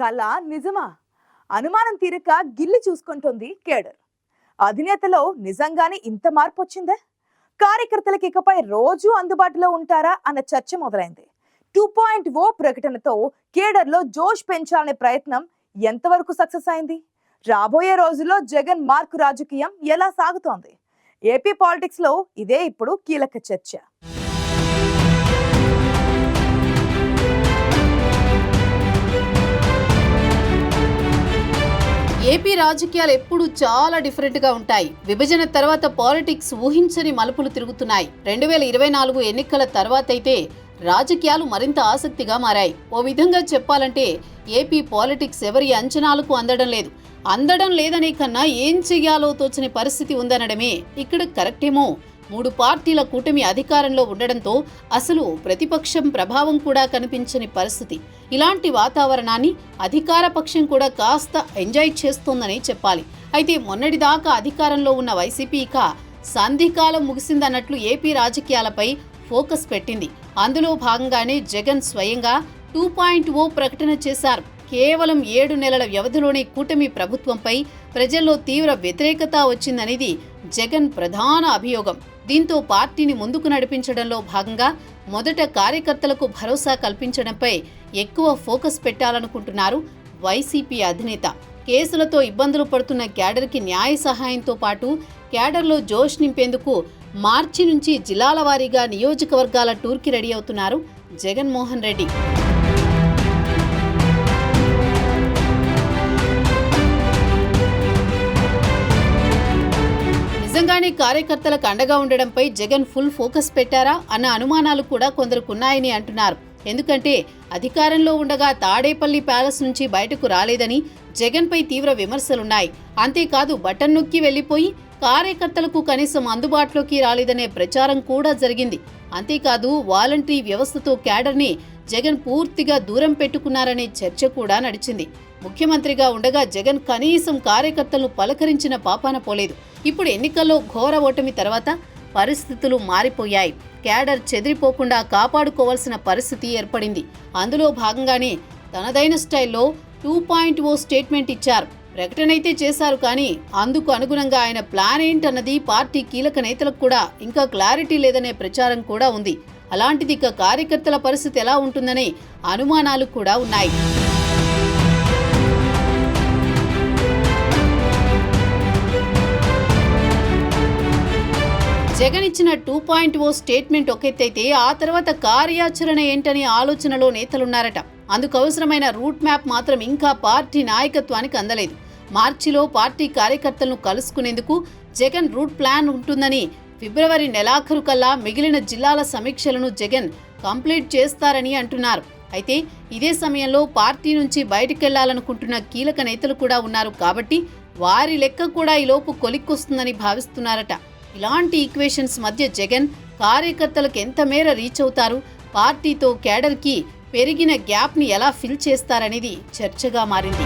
కళ నిజమా? అనుమానం తీరక గిల్లి చూసుకుంటోంది కేడర్. అధినేతలో నిజంగానే ఇంత మార్పు వచ్చిందే? కార్యకర్తలకు ఇకపై రోజు అందుబాటులో ఉంటారా అన్న చర్చ మొదలైంది. 2.0 ప్రకటనతో కేడర్లో జోష్ పెంచాలనే ప్రయత్నం ఎంతవరకు సక్సెస్ అయింది? రాబోయే రోజుల్లో జగన్ మార్కు రాజకీయం ఎలా సాగుతోంది? ఏపీ పాలిటిక్స్ లో ఇదే ఇప్పుడు కీలక చర్చ. ఏపీ రాజకీయాలు ఎప్పుడు చాలా డిఫరెంట్గా ఉంటాయి. విభజన తర్వాత పాలిటిక్స్ ఊహించని మలుపులు తిరుగుతున్నాయి. 2024 ఎన్నికల తర్వాత అయితే రాజకీయాలు మరింత ఆసక్తిగా మారాయి. ఓ విధంగా చెప్పాలంటే ఏపీ పాలిటిక్స్ ఎవరి అంచనాలకు అందడం లేదనే కన్నా ఏం చెయ్యాలో తోచని పరిస్థితి ఉందనడమే ఇక్కడ కరెక్టేమో. 3 పార్టీల కూటమి అధికారంలో ఉండడంతో అసలు ప్రతిపక్షం ప్రభావం కూడా కనిపించని పరిస్థితి. ఇలాంటి వాతావరణాన్ని అధికార పక్షం కూడా కాస్త ఎంజాయ్ చేస్తోందని చెప్పాలి. అయితే మొన్నటిదాకా అధికారంలో ఉన్న వైసీపీ ఇక సంధికాలం ముగిసిందన్నట్లు ఏపీ రాజకీయాలపై ఫోకస్ పెట్టింది. అందులో భాగంగానే జగన్ స్వయంగా 2.0 ప్రకటన చేశారు. కేవలం 7 నెలల వ్యవధిలోనే కూటమి ప్రభుత్వంపై ప్రజల్లో తీవ్ర వ్యతిరేకత వచ్చిందనేది జగన్ ప్రధాన అభియోగం. దీంతో పార్టీని ముందుకు నడిపించడంలో భాగంగా మొదట కార్యకర్తలకు భరోసా కల్పించడంపై ఎక్కువ ఫోకస్ పెట్టాలనుకుంటున్నారు వైసీపీ అధినేత. కేసులతో ఇబ్బందులు పడుతున్న క్యాడర్కి న్యాయ సహాయంతో పాటు క్యాడర్లో జోష్ నింపేందుకు మార్చి నుంచి జిల్లాల వారీగా నియోజకవర్గాల టూర్కి రెడీ అవుతున్నారు జగన్మోహన్ రెడ్డి. నిజంగానే కార్యకర్తలకు అండగా ఉండడంపై జగన్ ఫుల్ ఫోకస్ పెట్టారా అన్న అనుమానాలు కూడా కొందరుకున్నాయని అంటున్నారు. ఎందుకంటే అధికారంలో ఉండగా తాడేపల్లి ప్యాలెస్ నుంచి బయటకు రాలేదని జగన్పై తీవ్ర విమర్శలున్నాయి. అంతేకాదు బటన్ నొక్కి వెళ్లిపోయి కార్యకర్తలకు కనీసం అందుబాటులోకి రాలేదనే ప్రచారం కూడా జరిగింది. అంతేకాదు వాలంటరీ వ్యవస్థతో క్యాడర్ని జగన్ పూర్తిగా దూరం పెట్టుకున్నారనే చర్చ కూడా నడిచింది. ముఖ్యమంత్రిగా ఉండగా జగన్ కనీసం కార్యకర్తలను పలకరించిన పాపాన పోలేదు. ఇప్పుడు ఎన్నికల్లో ఘోర ఓటమి తర్వాత పరిస్థితులు మారిపోయాయి. క్యాడర్ చెదిరిపోకుండా కాపాడుకోవాల్సిన పరిస్థితి ఏర్పడింది. అందులో భాగంగానే తనదైన స్టైల్లో 2.0 స్టేట్మెంట్ ఇచ్చారు. ప్రకటనైతే చేశారు, కానీ అందుకు అనుగుణంగా ఆయన ప్లాన్ ఏంటన్నది పార్టీ కీలక నేతలకు కూడా ఇంకా క్లారిటీ లేదనే ప్రచారం కూడా ఉంది. అలాంటిది ఇక కార్యకర్తల పరిస్థితి ఎలా ఉంటుందనే అనుమానాలు కూడా ఉన్నాయి. జగన్ ఇచ్చిన 2.0 స్టేట్మెంట్ ఒకెత్తైతే ఆ తర్వాత కార్యాచరణ ఏంటనే ఆలోచనలో నేతలున్నారట. అందుకు అవసరమైన రూట్ మ్యాప్ మాత్రం ఇంకా పార్టీ నాయకత్వానికి అందలేదు. మార్చిలో పార్టీ కార్యకర్తలను కలుసుకునేందుకు జగన్ రూట్ ప్లాన్ ఉంటుందని, ఫిబ్రవరి నెలాఖరు కల్లా మిగిలిన జిల్లాల సమీక్షలను జగన్ కంప్లీట్ చేస్తారని అంటున్నారు. అయితే ఇదే సమయంలో పార్టీ నుంచి బయటకెళ్లాలనుకుంటున్న కీలక నేతలు కూడా ఉన్నారు. కాబట్టి వారి లెక్క కూడా ఈలోపు కొలిక్కొస్తుందని భావిస్తున్నారట. ఇలాంటి ఈక్వేషన్స్ మధ్య జగన్ కార్యకర్తలకు ఎంత మేర రీచ్ అవుతారు, పార్టీతో క్యాడర్కి పెరిగిన గ్యాప్ని ఎలా ఫిల్ చేస్తారనేది చర్చగా మారింది.